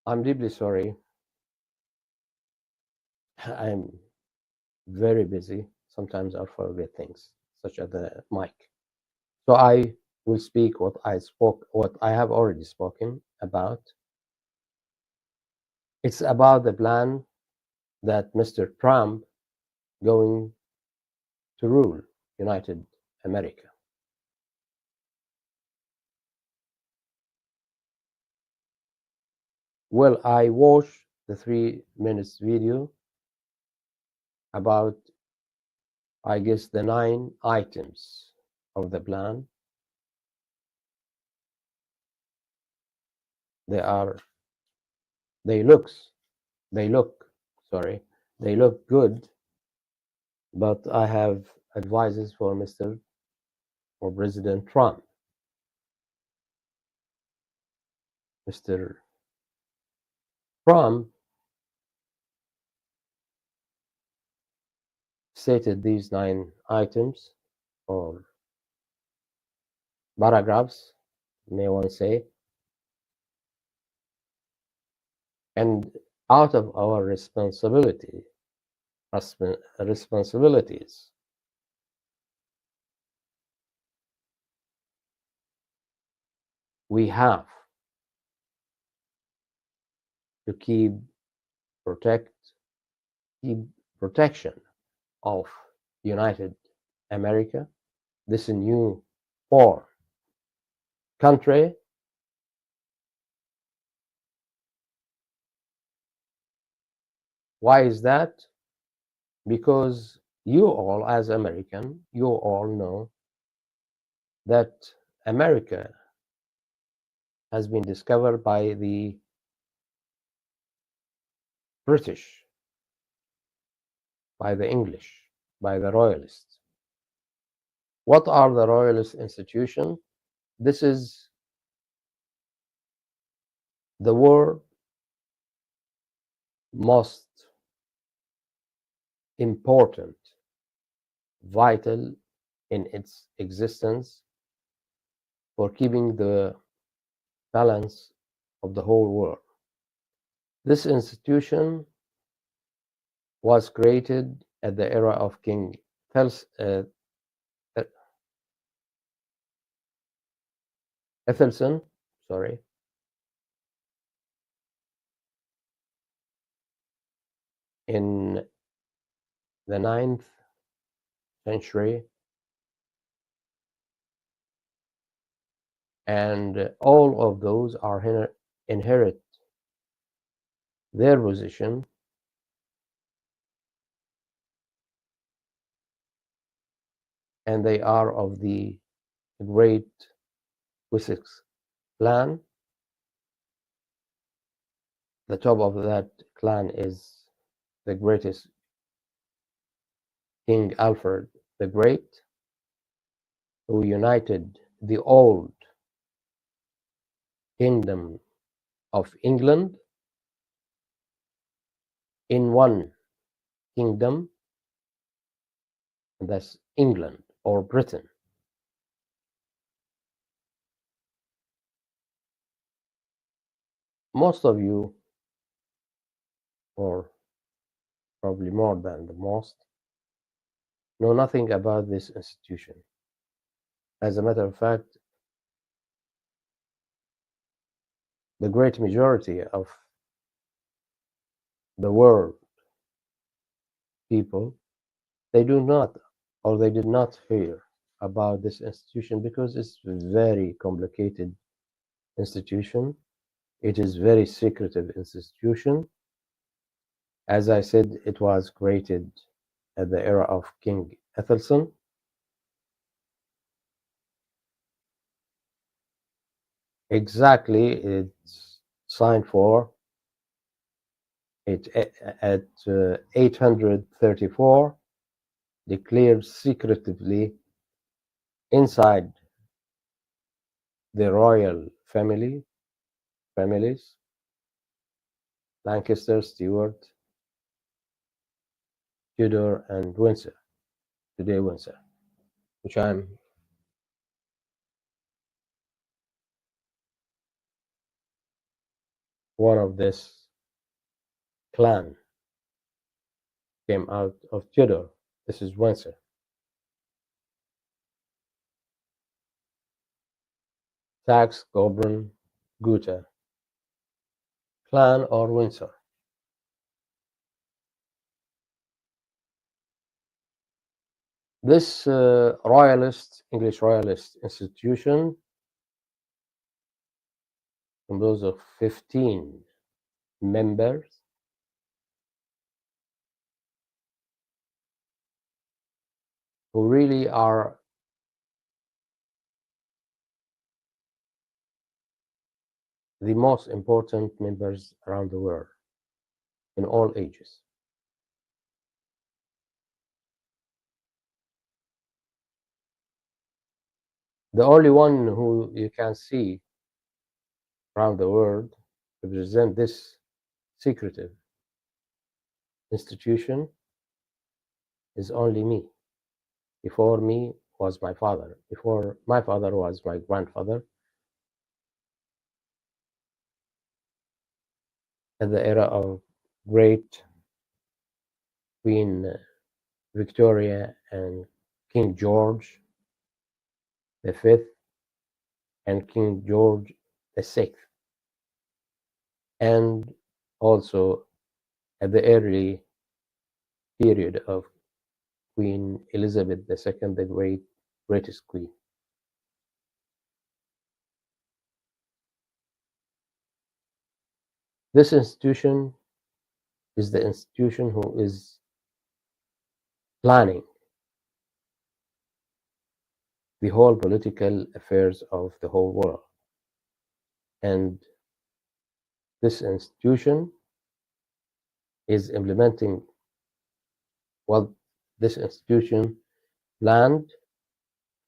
I'm deeply sorry. I'm very busy. Sometimes I forget things, such as the mic. So I will speak what I have already spoken about. It's about the plan that Mr. Trump going to rule United America. Well, I watched the 3 minutes video about, I guess, the 9 items of the plan. They are, they looks, they look, sorry, they look good, but I have advices for President Trump. Mr. Trump stated these 9 items or paragraphs, may one say, and out of our responsibilities, we have to protect, keep protection of United America, this new poor country. Why is that? Because you all, as American, you all know that America has been discovered by the British, by the English, by the royalists. What are the royalist institutions? This is the world most important, vital in its existence for keeping the balance of the whole world. This institution was created at the era of King Ethelson, sorry, in the 9th century, and all of those are inherit their position and they are of the great Wessex clan. The top of that clan is the greatest King Alfred the Great, who united the old kingdom of England in one kingdom, and that's England or Britain. Most of you, or probably more than the most, know nothing about this institution. As a matter of fact, the great majority of the world people, they do not, or they did not hear about this institution because it's a very complicated institution. It is very secretive institution. As I said, it was created at the era of King Ethelson. Exactly, it's signed for it at 834, declared secretively inside the royal families, Lancaster, Stuart, Tudor, and Windsor, today Windsor, which I'm one of this clan came out of Tudor. This is Windsor. Saxe, Goulburn, Gotha, clan or Windsor. This royalist, English royalist institution composed of 15 members who really are the most important members around the world in all ages. The only one who you can see around the world represent this secretive institution is only me. Before me was my father. Before my father was my grandfather. At the era of great Queen Victoria and King George V and King George VI, and also at the early period of Queen Elizabeth II, the greatest queen. This institution is the institution who is planning the whole political affairs of the whole world. And this institution is implementing what this institution planned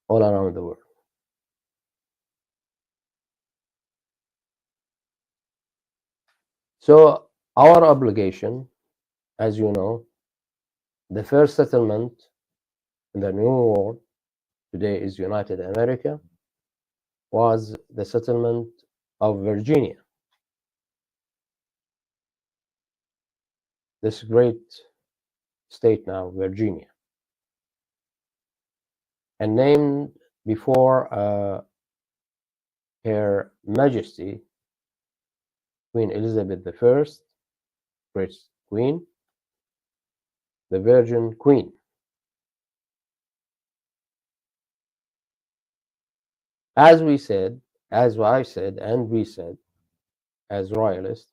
all around the world. So our obligation, as you know, the first settlement in the New World, today is United America, was the settlement of Virginia. This great state now, Virginia, and named before Her Majesty Queen Elizabeth I, great queen, the Virgin Queen. As we said, as I said, and we said, as royalists,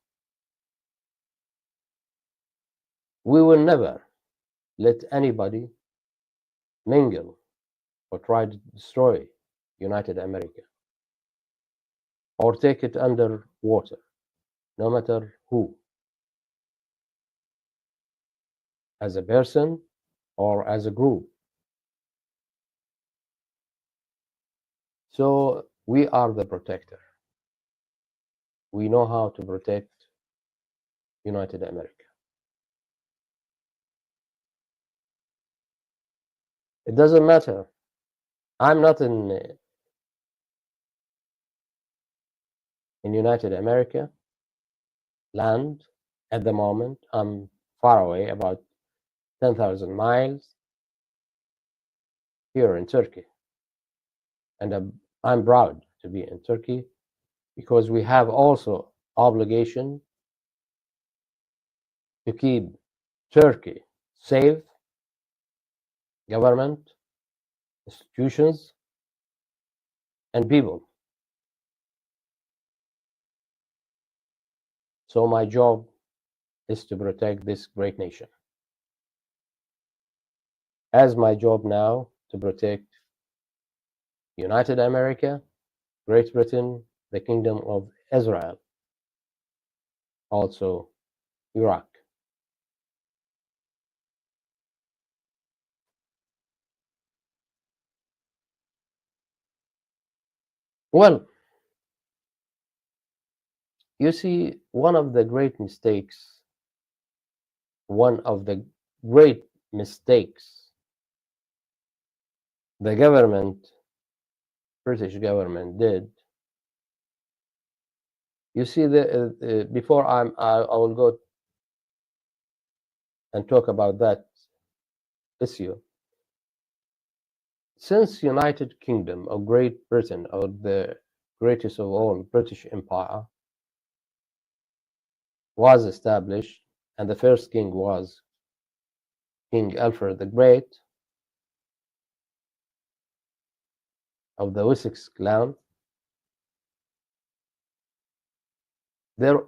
we will never let anybody mingle or try to destroy United America or take it under water, no matter who, as a person or as a group. So we are the protector. We know how to protect United America. It doesn't matter. I'm not in United America land at the moment. I'm far away, about 10,000 miles here in Turkey. And I'm proud to be in Turkey because we have also obligation to keep Turkey safe, government, institutions, and people. So my job is to protect this great nation. As my job now to protect United America, Great Britain, the Kingdom of Israel, also Iraq. Well, you see, one of the great mistakes the government, British government, did You see, before I will go and talk about that issue. Since United Kingdom or Great Britain, or the greatest of all, British Empire, was established, and the first king was King Alfred the Great of the Wessex clan, there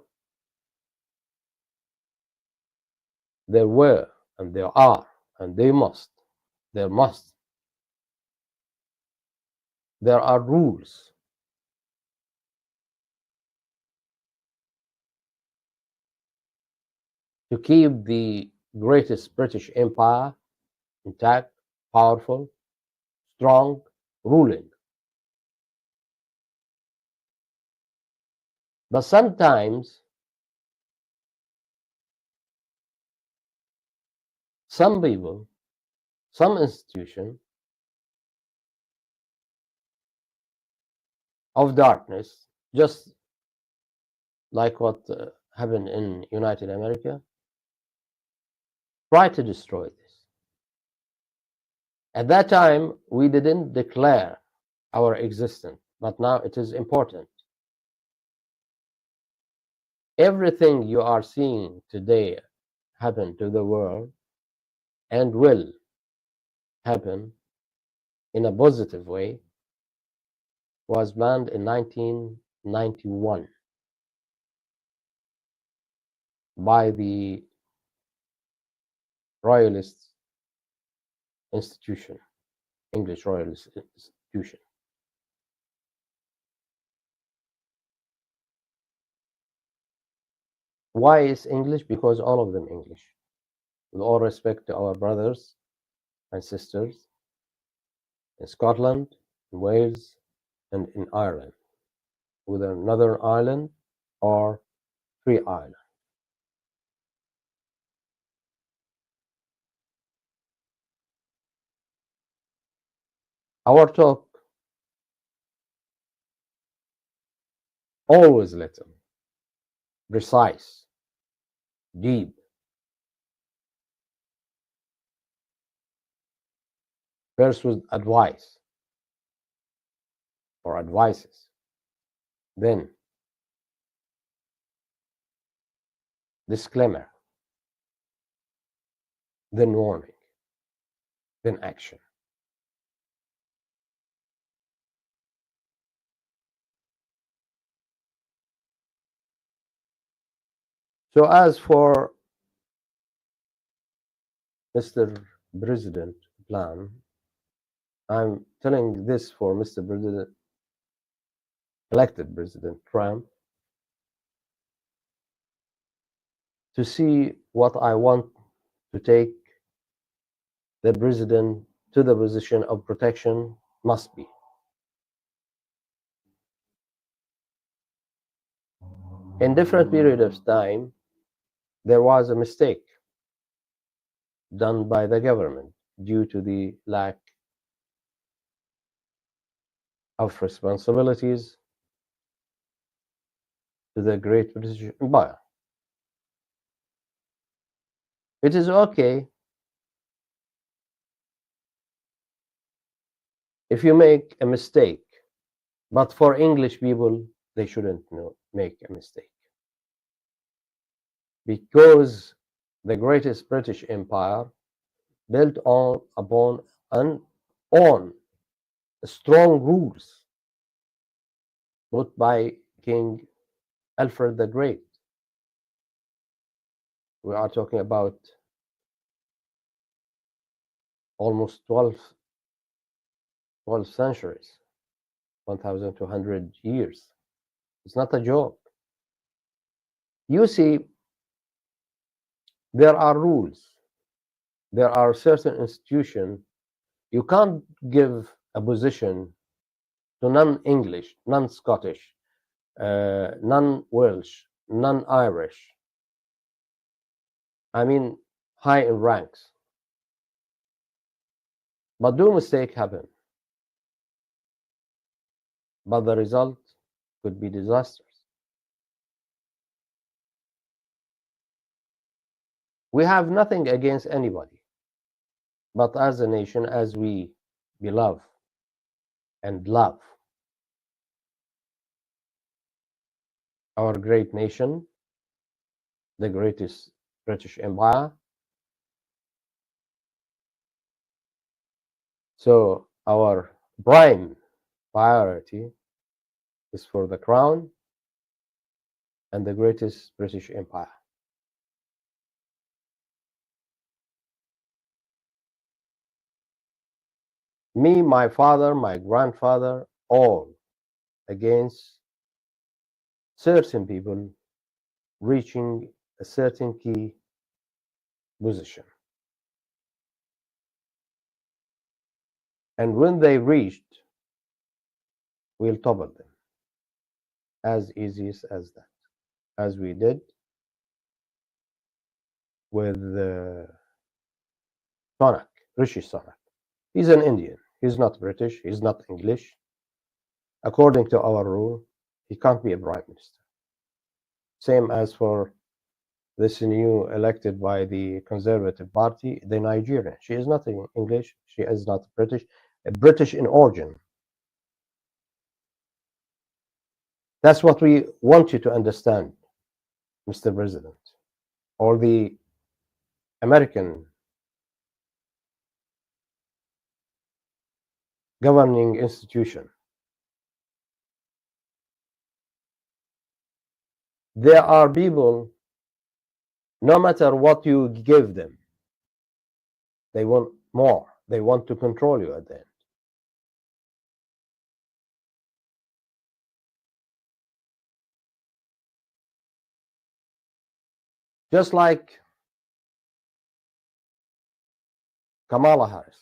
were, and there are, and there are rules to keep the greatest British Empire intact, powerful, strong, ruling. But sometimes some people, some institution of darkness, just like what happened in United America, try to destroy this. At that time, we didn't declare our existence, but now it is important. Everything you are seeing today happen to the world and will happen in a positive way was planned in 1991 by the royalist institution, English royalist institution. Why is English? Because all of them English. With all respect to our brothers and sisters in Scotland, in Wales, and in Ireland, whether Northern Ireland or Free Ireland. Our talk always little, precise, deep. First with advice or advices, then disclaimer, then warning, then action. So as for Mr. President plan, I'm telling this for Mr. President, elected President Trump, to see what I want to take the president to the position of protection must be. In different period of time, there was a mistake done by the government due to the lack of responsibilities to the Great British Empire. It is okay if you make a mistake, but for English people, they shouldn't make a mistake. Because the greatest British Empire built upon strong rules put by King Alfred the Great. We are talking about almost 12 centuries, 1,200 years. It's not a joke. You see, there are rules. There are certain institutions. You can't give a position to non-English, non-Scottish, non-Welsh, non-Irish. I mean, high in ranks. But do mistake happen. But the result could be disastrous. We have nothing against anybody, but as a nation, as we beloved and love our great nation, the greatest British Empire. So our prime priority is for the crown and the greatest British Empire. Me, my father, my grandfather, all against certain people reaching a certain key position. And when they reached, we'll topple them as easy as that, as we did with Sunak, Rishi Sunak. He's an Indian. He's not British. He's not English. According to our rule, he can't be a prime minister. Same as for this new elected by the Conservative Party, the Nigerian. She is not English. She is not British. British in origin. That's what we want you to understand, Mr. President, or the American governing institution. There are people, no matter what you give them, they want more. They want to control you at the end. Just like Kamala Harris.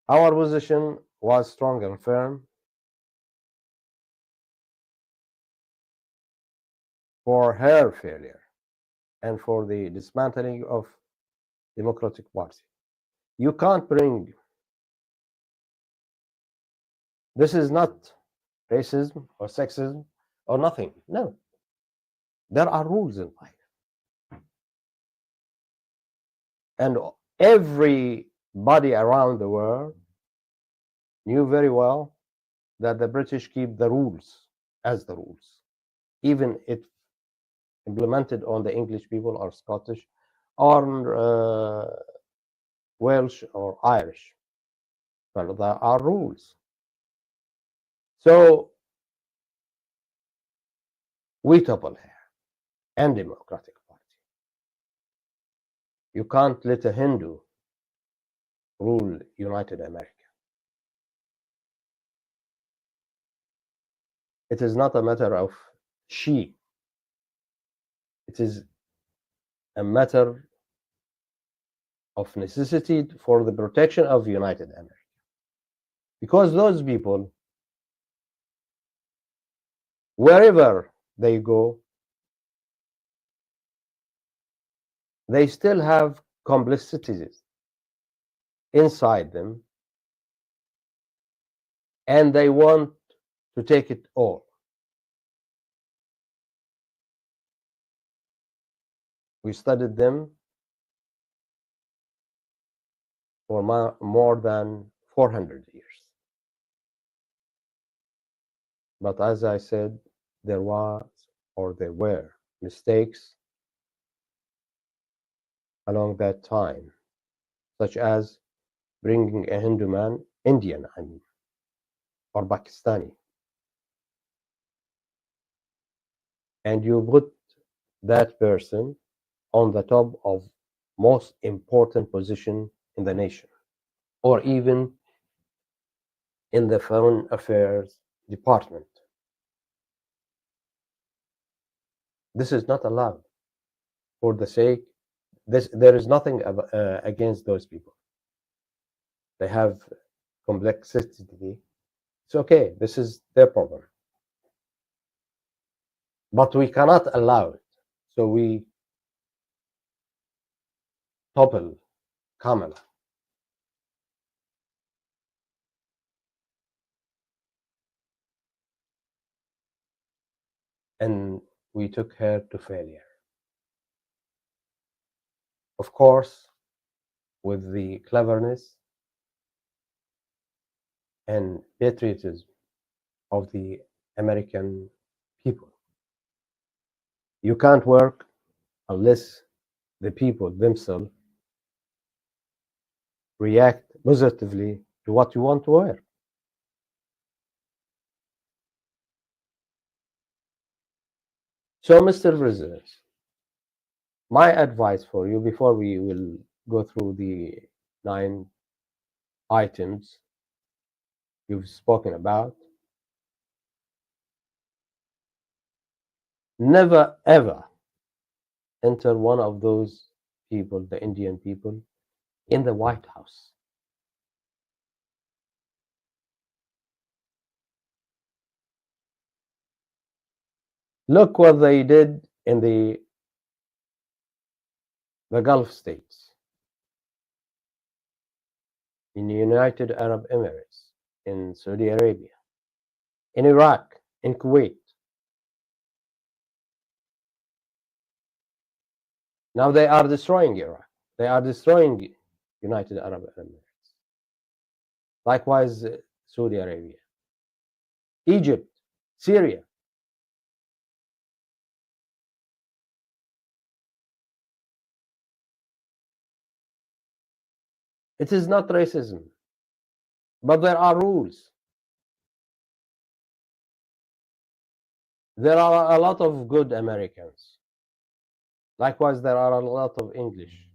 Our position was strong and firm for her failure and for the dismantling of Democratic Party. You can't bring, this is not racism or sexism or nothing. No, there are rules in life. And everybody around the world knew very well that the British keep the rules as the rules, even if implemented on the English people or Scottish or Welsh or Irish. Well, there are rules. So we topple here and Democratic Party. You can't let a Hindu rule United America. It is not a matter of she. It is a matter of necessity for the protection of United America. Because those people, wherever they go, they still have complicities inside them, and they want to take it all. We studied them for more than 400 years. But as I said, there were mistakes along that time, such as bringing a Hindu man, Indian, I mean, or Pakistani, and you put that person on the top of most important position in the nation, or even in the foreign affairs department. This is not allowed for the sake, there is nothing against those people. They have complexity. It's okay. This is their problem. But we cannot allow it. So we topple Kamala. And we took her to failure. Of course, with the cleverness and patriotism of the American people. You can't work unless the people themselves react positively to what you want to wear. So, Mr. President, my advice for you before we will go through the 9 items you've spoken about, never ever enter one of those people, the Indian people, in the White House. Look what they did in the Gulf states, in the United Arab Emirates, in Saudi Arabia, in Iraq, in Kuwait. Now they are destroying Iraq. They are destroying United Arab Emirates. Likewise, Saudi Arabia, Egypt, Syria. It is not racism, but there are rules. There are a lot of good Americans. Likewise, there are a lot of English,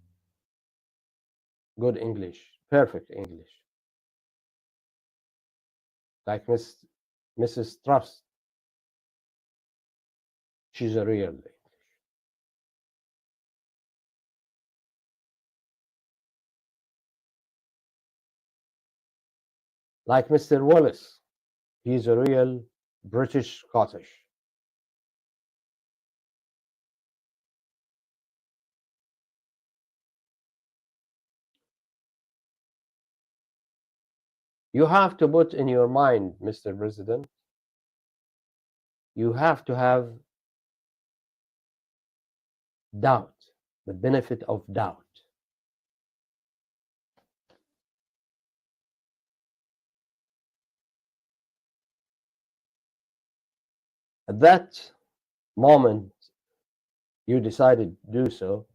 good English, perfect English, like Mrs. Truss. She's a real English. Like Mr. Wallace, he's a real British Scottish. You have to put in your mind, Mr. President, you have to have doubt, the benefit of doubt. At that moment you decided to do so,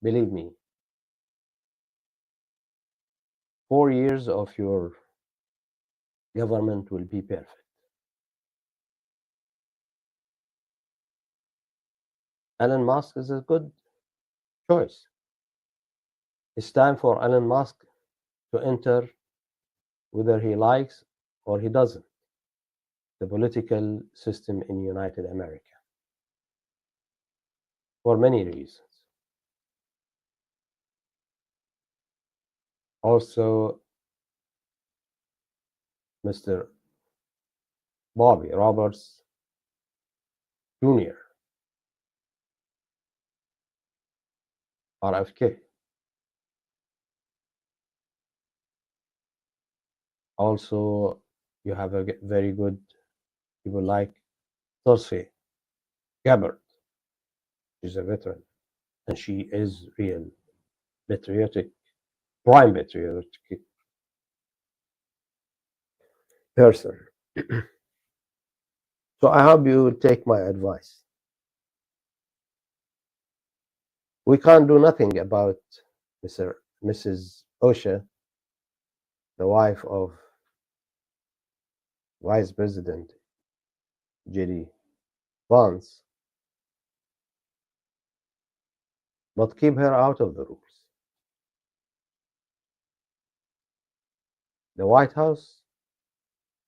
believe me, 4 years of your government will be perfect. Elon Musk is a good choice. It's time for Elon Musk to enter, whether he likes or he doesn't, the political system in United America, for many reasons. Also, Mr. Bobby Roberts Jr., RFK. Also, you have a very good people like Tulsi Gabbard. She's a veteran, and she is real patriotic, prime patriotic person. So I hope you will take my advice. We can't do nothing about Mrs. Osha, the wife of Vice President J.D. Vance, but keep her out of the rules. The White House,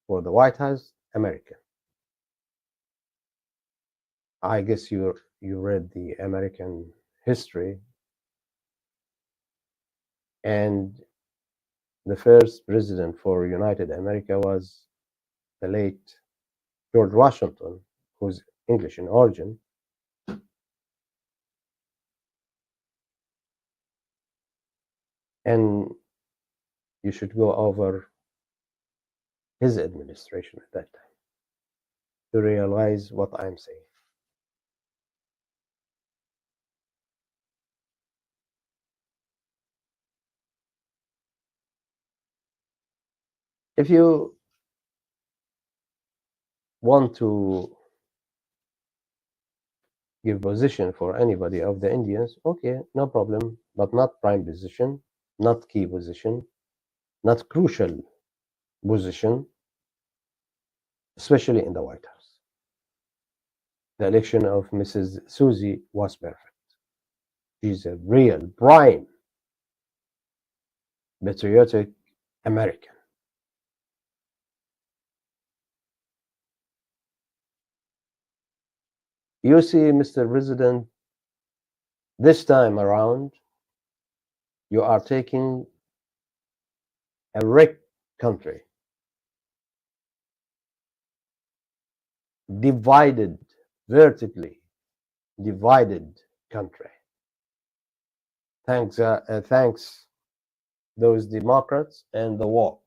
for the White House, America. I guess you read the American history, and the first president for United America was the late George Washington, who's English in origin. And you should go over his administration at that time to realize what I'm saying. If you want to give position for anybody of the Indians, okay, no problem, but not prime position, not key position, not crucial position, especially in the White House. The election of Mrs. Susie was perfect. She's a real prime patriotic American. You see, Mr. President, this time around, you are taking a wrecked country, divided, vertically divided country. Thanks those Democrats and the woke.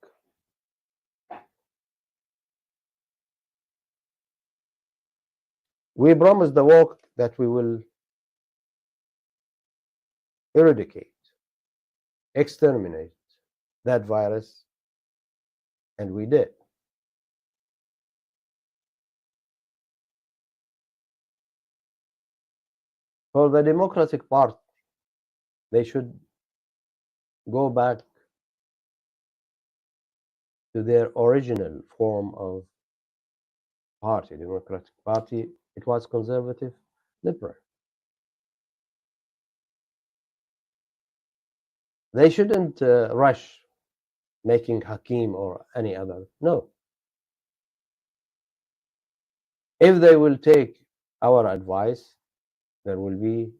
We promised the woke that we will eradicate, exterminate that virus, and we did. For the Democratic Party, they should go back to their original form of party, Democratic Party. It was conservative, liberal. They shouldn't rush making Hakim or any other. No. If they will take our advice, there will be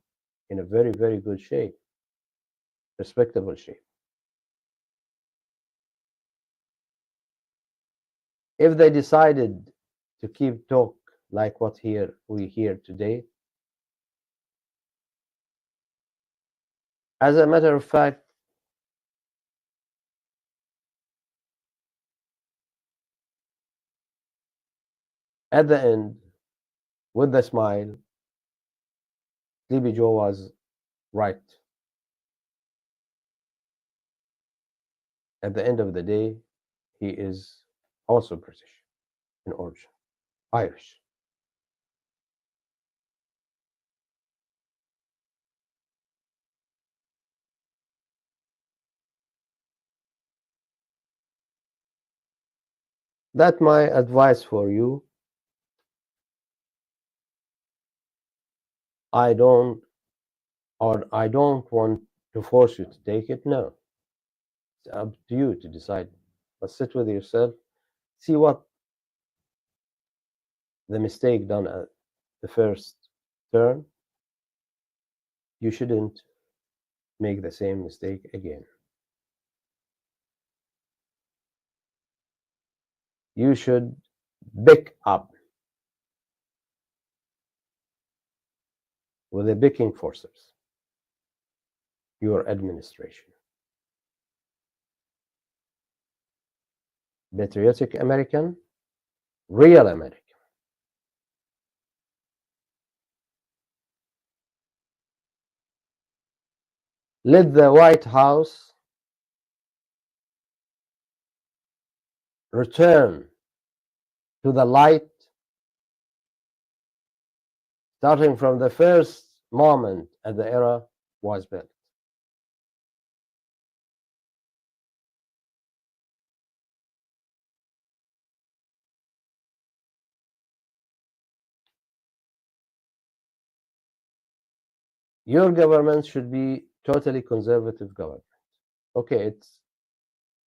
in a very, very good shape, respectable shape. If they decided to keep talk like what we hear today, as a matter of fact, at the end, with the smile, Sleepy Joe was right. At the end of the day, he is also British in origin, Irish. That's my advice for you. I don't want to force you to take it. No, it's up to you to decide. But sit with yourself, see what the mistake done at the first turn. You shouldn't make the same mistake again. You should pick up with a picking forceps your administration. Patriotic American, real American. Let the White House return to the light, starting from the first moment as the era was built. Your government should be totally conservative government. Okay, it's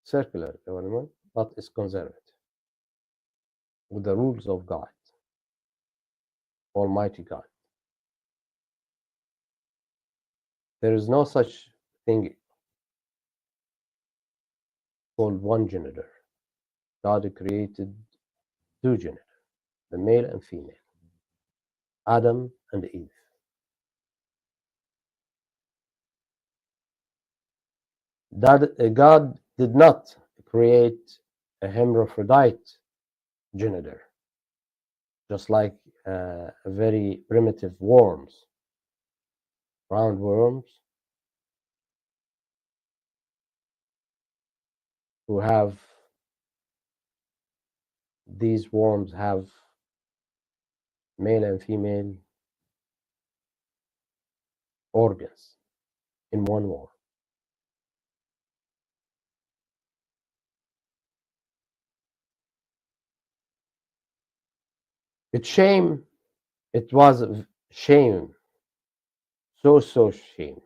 circular government, but it's conservative with the rules of God, Almighty God. There is no such thing called one gender. God created two genders, the male and female, Adam and Eve. God did not create a hermaphrodite gender, just like very primitive worms, roundworms, who have these worms have male and female organs in one worm. It's shame. It was shame, so shame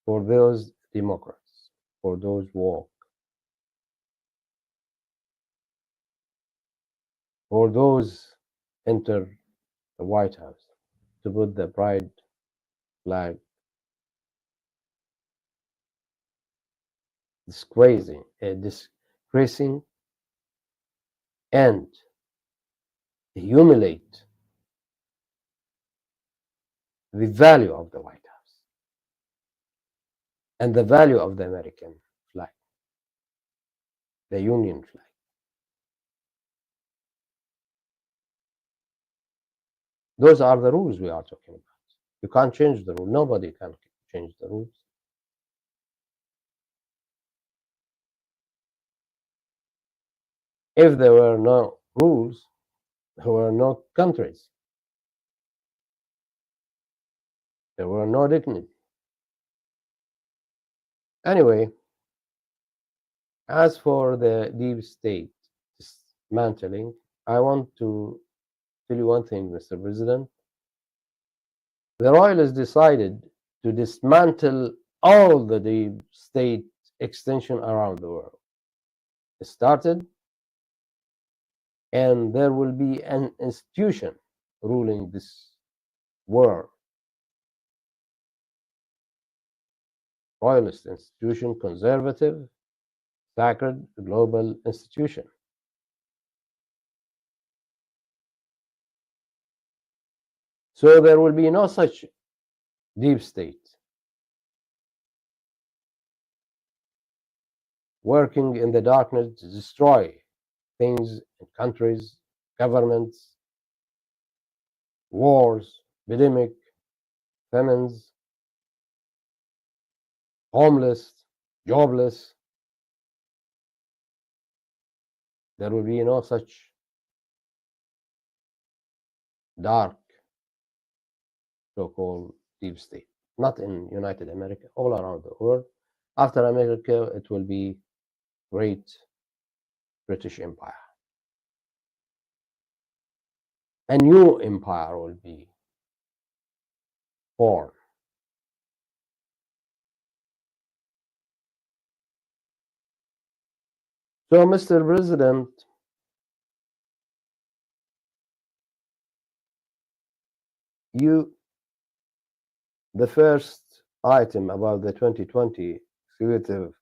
for those Democrats, for those woke, for those enter the White House to put the pride flag. Disgracing and humiliate the value of the White House and the value of the American flag, the Union flag. Those are the rules we are talking about. You can't change the rule. Nobody can change the rules. If there were no rules, there were no countries. There were no dignity. Anyway, as for the deep state dismantling, I want to tell you one thing, Mr. President. The royalists decided to dismantle all the deep state extension around the world. It started, and there will be an institution ruling this world. Royalist institution, conservative, sacred, global institution. So there will be no such deep state working in the darkness to destroy things in countries, governments, wars, epidemic, famines, homeless, jobless. There will be no such dark, so-called deep state. Not in United America, all around the world. After America, it will be great British Empire. A new empire will be born. So, Mr. President, the first item about the 2020 executive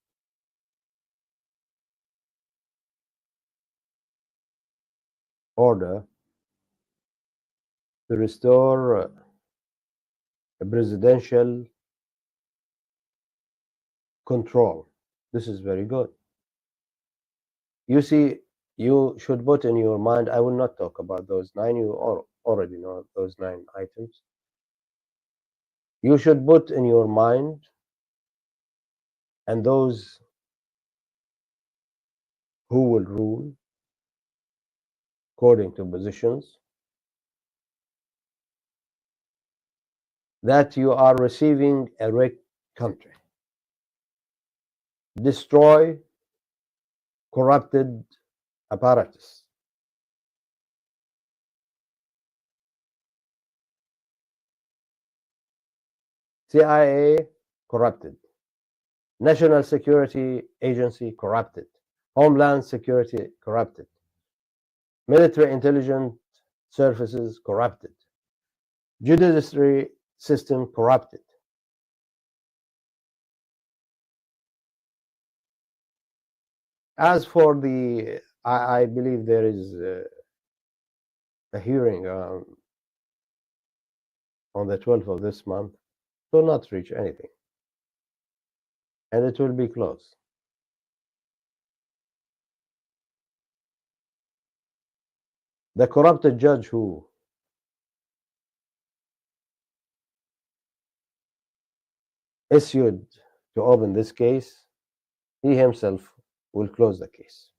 order to restore a presidential control. This is very good. You see, you should put in your mind, I will not talk about those 9, you already know those 9 items. You should put in your mind, and those who will rule according to positions, that you are receiving a wrecked country. Destroy corrupted apparatus. CIA corrupted. National Security Agency corrupted. Homeland Security corrupted. Military intelligence services corrupted. Judiciary system corrupted. As for the, I believe there is a hearing on the 12th of this month. Will not reach anything, and it will be closed. The corrupted judge who issued to open this case, he himself will close the case.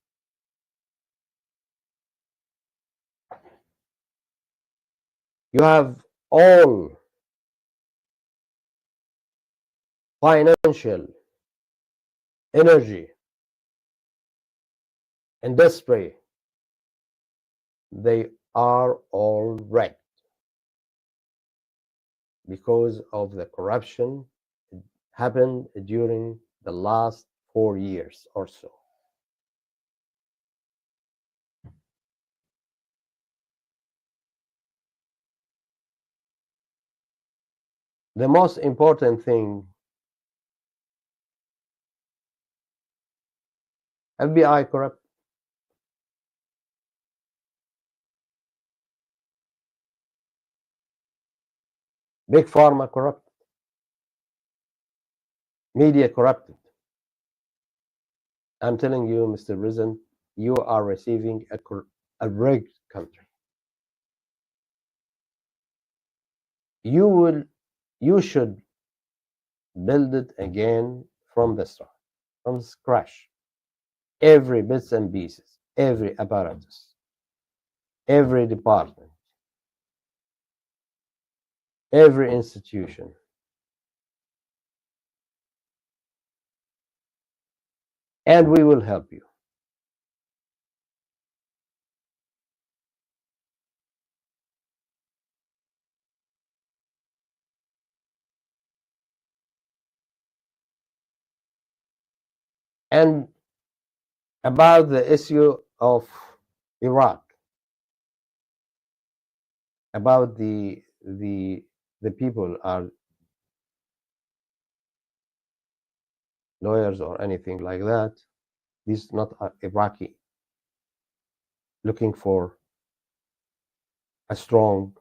You have all financial, energy, industry. They are all wrecked because of the corruption that happened during the last 4 years or so. The most important thing, FBI corrupt, big pharma corrupt, media corrupted. I'm telling you, Mr. President, you are receiving a rigged country. You should build it again from the start, from scratch. Every bits and pieces, every apparatus, every department, every institution. And we will help you. And about the issue of Iraq, about the people are lawyers or anything like that. This is not Iraqi looking for a strong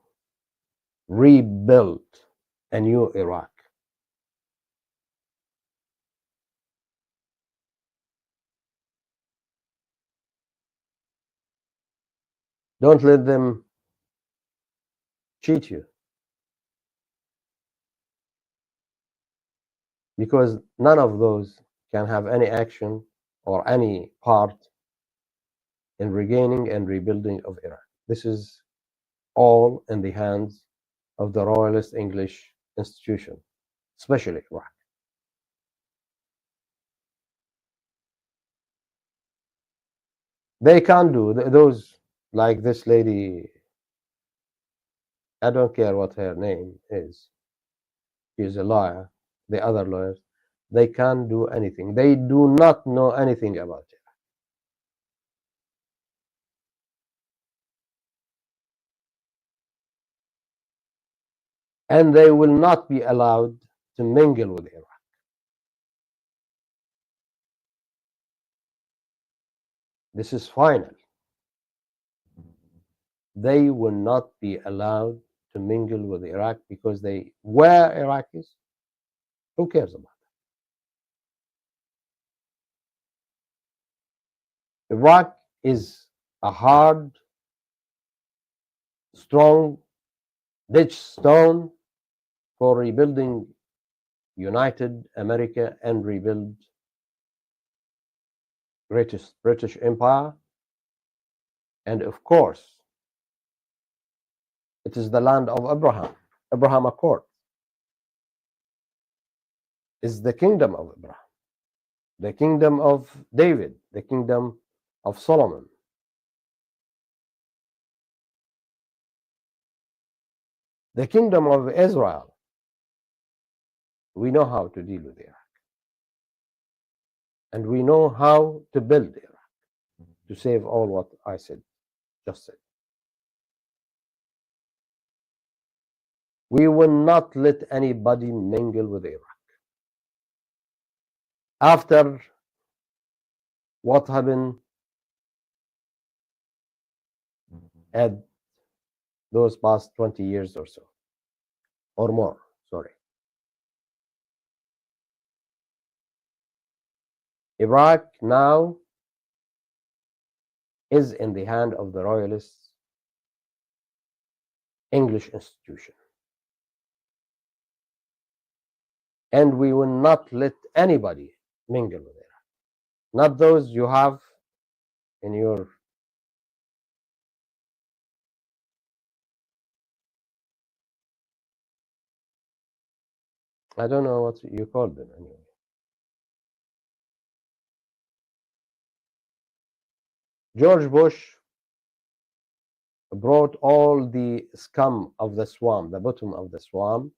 rebuild, a new Iraq. Don't let them cheat you, because none of those can have any action or any part in regaining and rebuilding of Iraq. This is all in the hands of the royalist English institution, especially Iraq. They can't do those, like this lady. I don't care what her name is. She's a liar. The other lawyers, they can't do anything. They do not know anything about it. And they will not be allowed to mingle with Iraq. This is final. They will not be allowed to mingle with Iraq because they were Iraqis. Who cares about it? Iraq is a hard, strong ditch stone for rebuilding United America and rebuild greatest British Empire. And of course, it is the land of Abraham. Abraham Accord is the kingdom of Abraham, the kingdom of David, the kingdom of Solomon. The kingdom of Israel. We know how to deal with Iraq. And we know how to build Iraq to save all what I just said. We will not let anybody mingle with Iraq. After what happened at those past 20 years or so, or more, sorry. Iraq now is in the hand of the royalist English institution. And we will not let anybody mingle with Iraq. Not those you have in your I don't know what you call them anyway. George Bush brought all the scum of the swamp, the bottom of the swamp,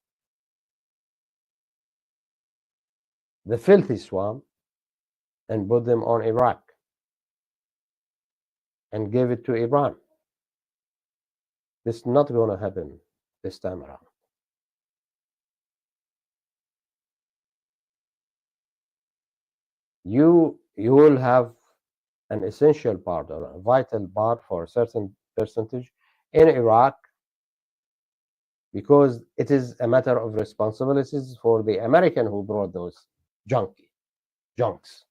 the filthy swamp, and put them on Iraq and gave it to Iran. This is not going to happen this time around. You will have an essential part or a vital part for a certain percentage in Iraq because it is a matter of responsibilities for the American who brought those junks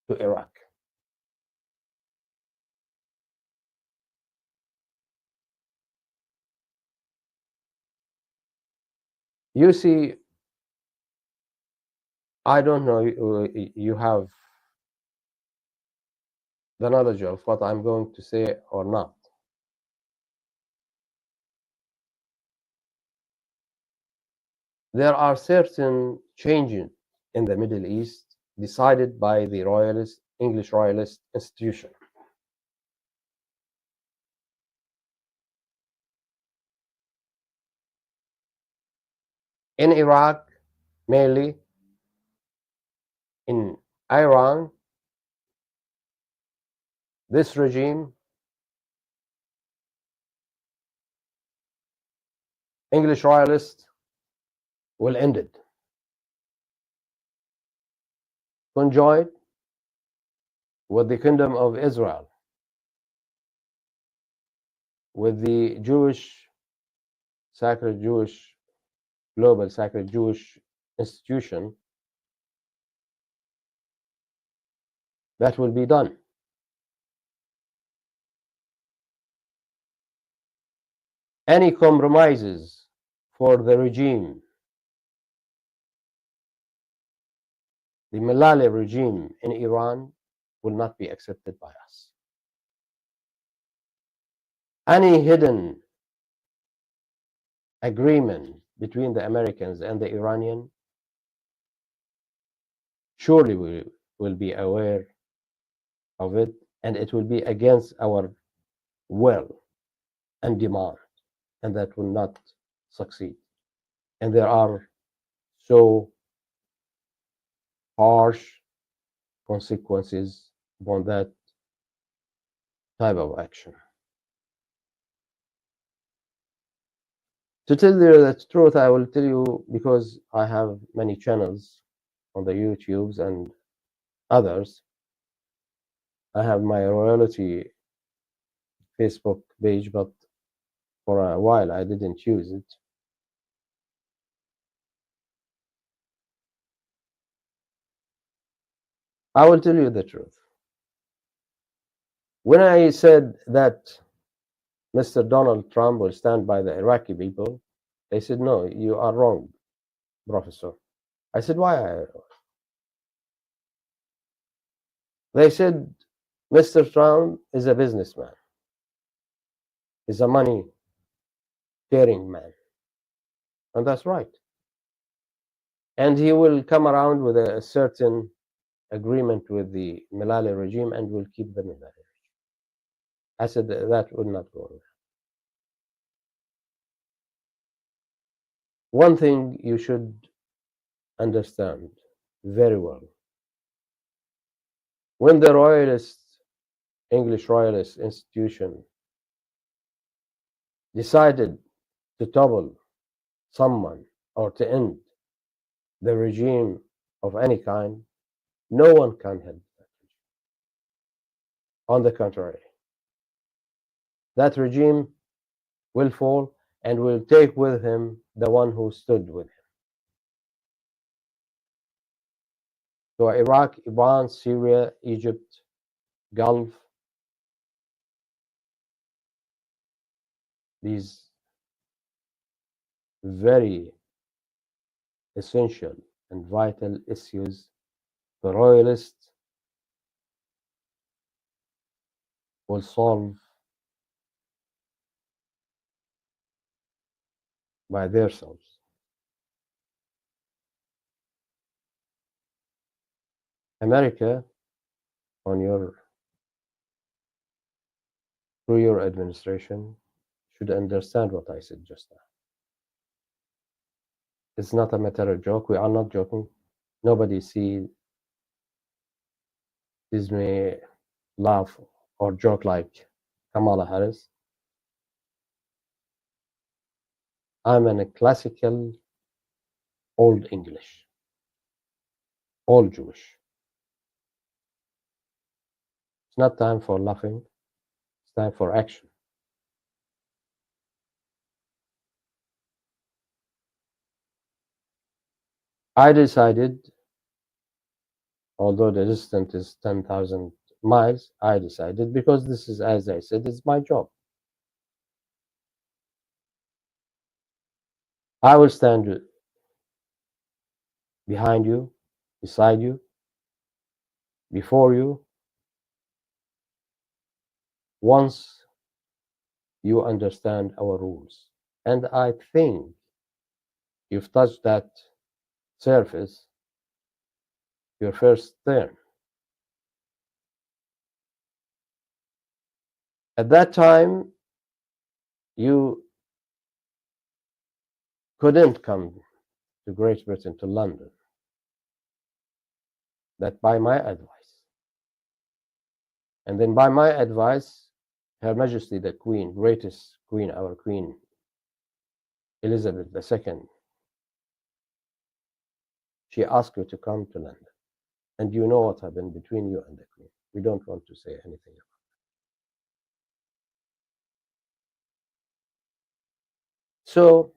to Iraq. You see, I don't know, you have the knowledge of what I'm going to say or not. There are certain changes in the Middle East decided by the royalist, English royalist institution. In Iraq, mainly, in Iran, this regime, English royalist, will end it. Conjoined with the Kingdom of Israel, with the global sacred Jewish institution, that will be done. Any compromises for the regime, the Malala regime in Iran, will not be accepted by us. Any hidden agreement between the Americans and the Iranian, surely we will be aware of it, and it will be against our will and demand, and that will not succeed. And there are so harsh consequences upon that type of action. To tell you the truth, I will tell you because I have many channels on the YouTubes and others. I have my royalty Facebook page, but for a while I didn't use it. I will tell you the truth. When I said that Mr. Donald Trump will stand by the Iraqi people, they said, no, you are wrong, Professor. I said, why? They said, Mr. Trump is a businessman. He's a money-caring man. And that's right. And he will come around with a certain agreement with the Malala regime and will keep them in that. I said that would not go on. One thing you should understand very well. When the English royalist institution decided to topple someone or to end the regime of any kind, no one can help that. On the contrary, that regime will fall and will take with him the one who stood with him. So Iraq, Iran, Syria, Egypt, Gulf, these very essential and vital issues, the royalists will solve by themselves. America, on your through your administration, should understand what I said just now. It's not a matter of joke. We are not joking. Nobody sees me laugh or joke like Kamala Harris. I'm in a classical old English, old Jewish. It's not time for laughing. It's time for action. I decided, although the distance is 10,000 miles, I decided, because this is, as I said, it's my job. I will stand behind you, beside you, before you, once you understand our rules. And I think you've touched that surface your first term. At that time, you couldn't come to Great Britain, to London, that by my advice. And then by my advice, Her Majesty the Queen, greatest Queen, our Queen, Elizabeth II, she asked you to come to London. And you know what happened between you and the Queen. We don't want to say anything about it. So,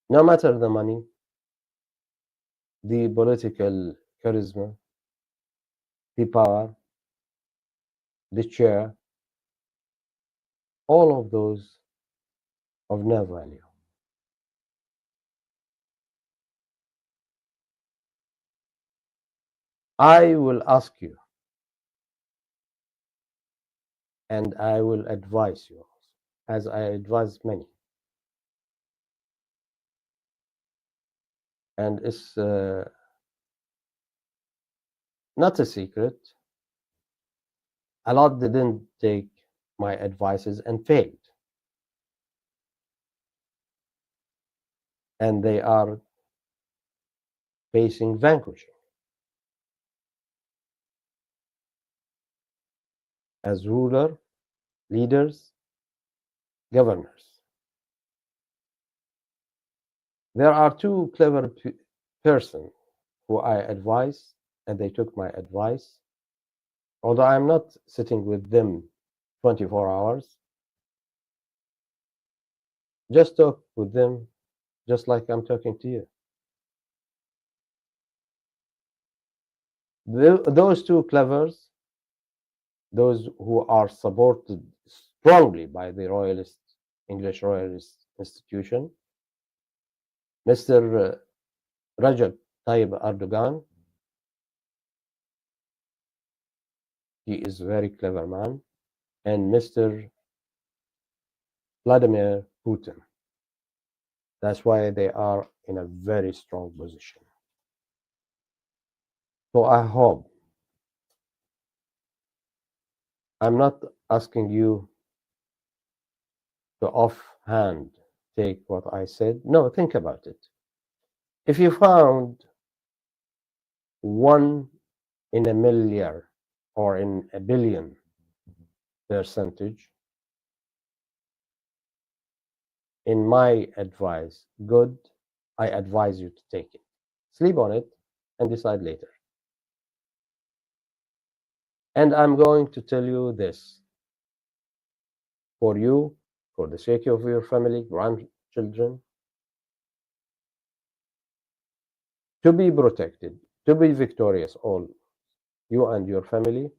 no matter the money, the political charisma, the power, the chair, all of those of no value. I will ask you, and I will advise you, as I advise many. And it's not a secret. A lot didn't take my advices and failed. And they are facing vanquishing as ruler, leaders, governors. There are two clever persons who I advised, and they took my advice. Although I'm not sitting with them 24 hours, just talk with them just like I'm talking to you. Those two clevers, those who are supported strongly by the royalist, English royalist institution, Mr. Rajab Tayyip Erdogan, he is a very clever man, and Mr. Vladimir Putin. That's why they are in a very strong position. So I hope, I'm not asking you to offhand take what I said. No, think about it. If you found 1 in a million or in a billion percentage in my advice good, I advise you to take it. Sleep on it and decide later. And I'm going to tell you this for you, for the sake of your family, grandchildren, to be protected, to be victorious, all you and your family.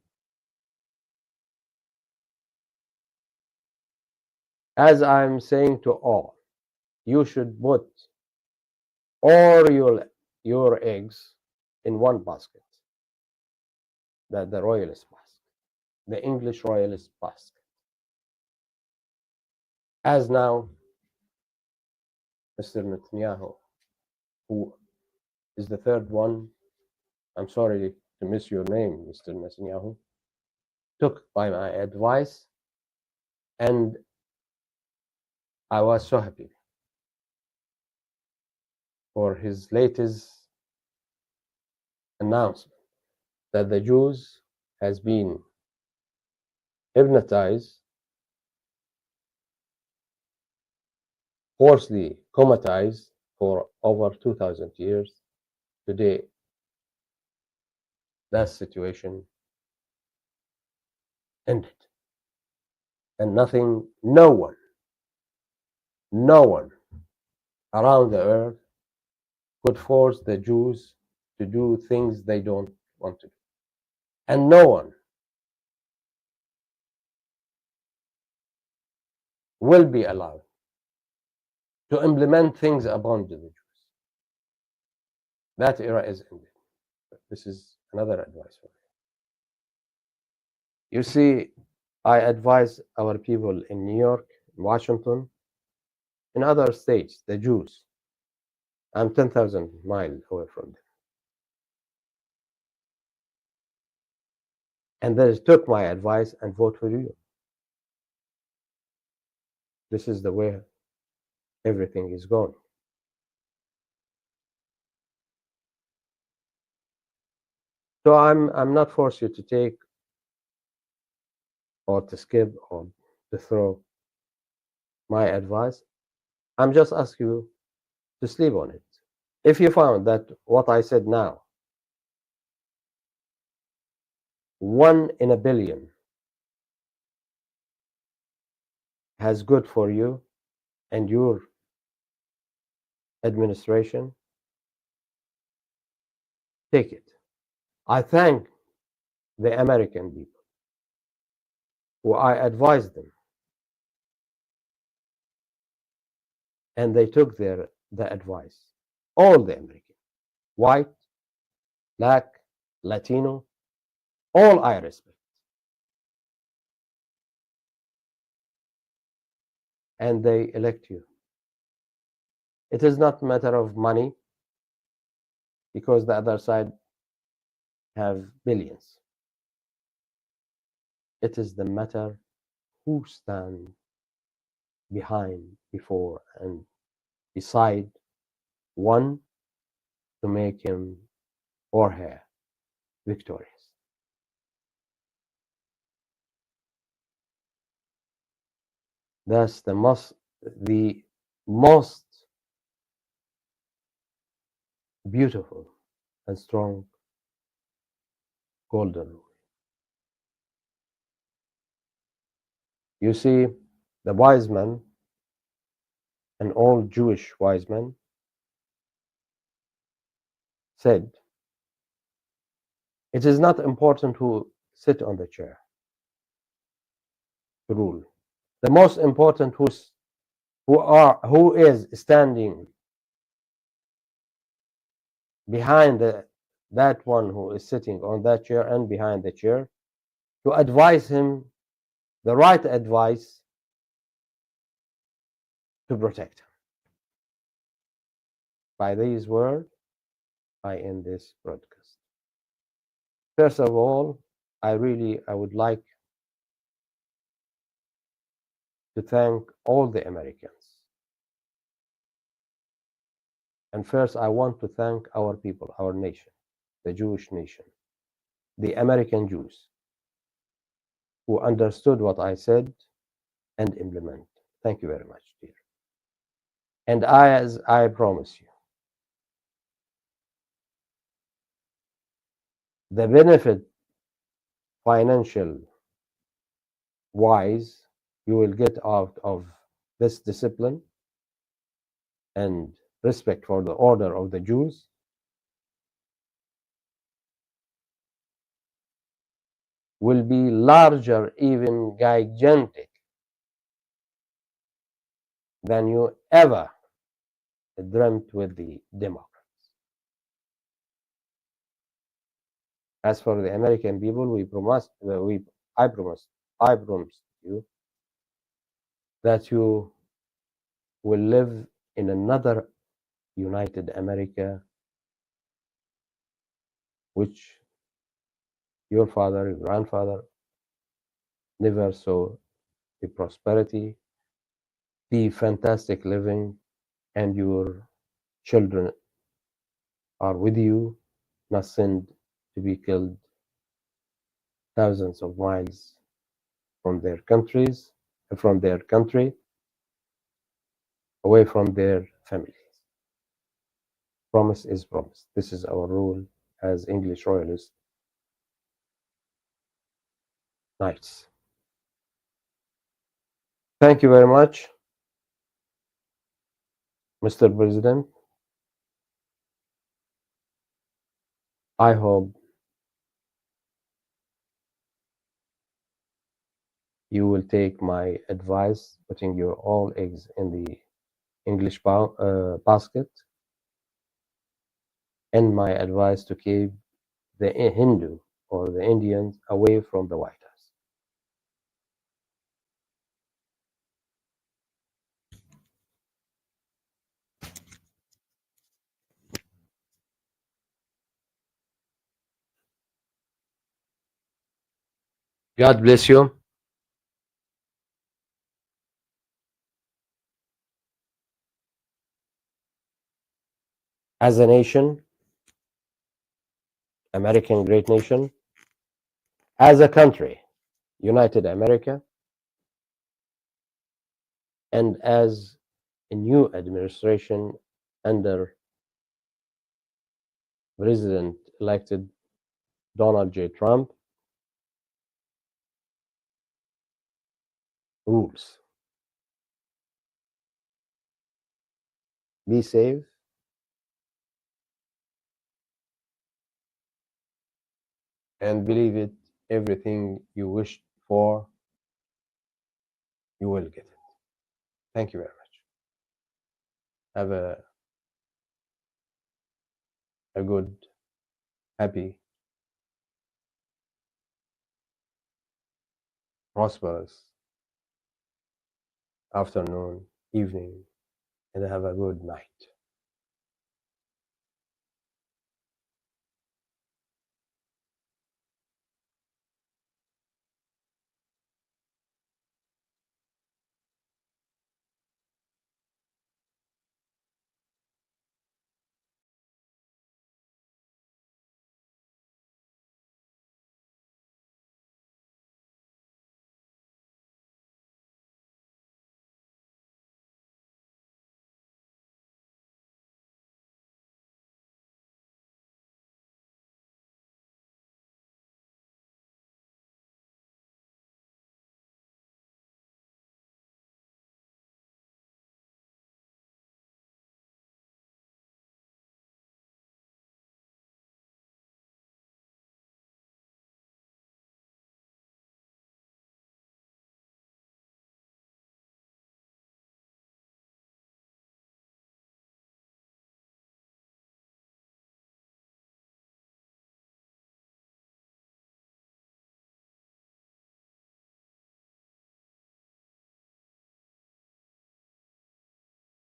As I'm saying to all, you should put all your eggs in one basket, that the royalist basket, the English royalist basket. As now, Mr. Netanyahu who is the third one, I'm sorry to miss your name, Mr. Netanyahu, took by my advice, and I was so happy for his latest announcement that the Jews has been hypnotized, forcibly comatized for over 2,000 years. Today, that situation ended. And no one around the earth could force the Jews to do things they don't want to do. And no one will be allowed to implement things upon the Jews. That era is ended. This is another advice for you. You see, I advise our people in New York, Washington, in other states, the Jews. I'm 10,000 miles away from them. And they took my advice and vote for you. This is the way everything is going. So I'm not forced you to take or to skip or to throw my advice. I'm just asking you to sleep on it. If you found that what I said now, 1 in a billion, has good for you and your administration, take it. I thank the American people who I advised them, and they took the advice. All the Americans, white, black, Latino, all I respect. And they elect you. It is not a matter of money, because the other side have billions. It is the matter who stand behind, before, and beside one to make him or her victorious. That's the most beautiful and strong golden rule. You see, the wise man, an old Jewish wise man, said, it is not important who sit on the chair to rule. The most important who is standing behind that one who is sitting on that chair and behind the chair, to advise him the right advice to protect him. By these words, I end this broadcast. First of all, I would like to thank all the Americans. And first, I want to thank our people, our nation, the Jewish nation, the American Jews, who understood what I said and implement. Thank you very much, dear. And as I promise you, the benefit financial wise you will get out of this discipline and respect for the order of the Jews will be larger, even gigantic, than you ever dreamt with the Democrats. As for the American people, I promised you that you will live in another united America, which your father, your grandfather never saw the prosperity, the fantastic living, and your children are with you, not sent to be killed thousands of miles from their countries, from their country, away from their families. Promise is promise. This is our rule as English royalist knights. Thank you very much, Mr. President. I hope you will take my advice, putting your all eggs in the English basket, and my advice to keep the Hindu or the Indians away from the White House. God bless you. As a nation, American great nation, as a country, United America, and as a new administration under President-elected Donald J. Trump rules. Be safe and believe it, everything you wished for, you will get it. Thank you very much. Have a good, happy, prosperous afternoon, evening, and have a good night.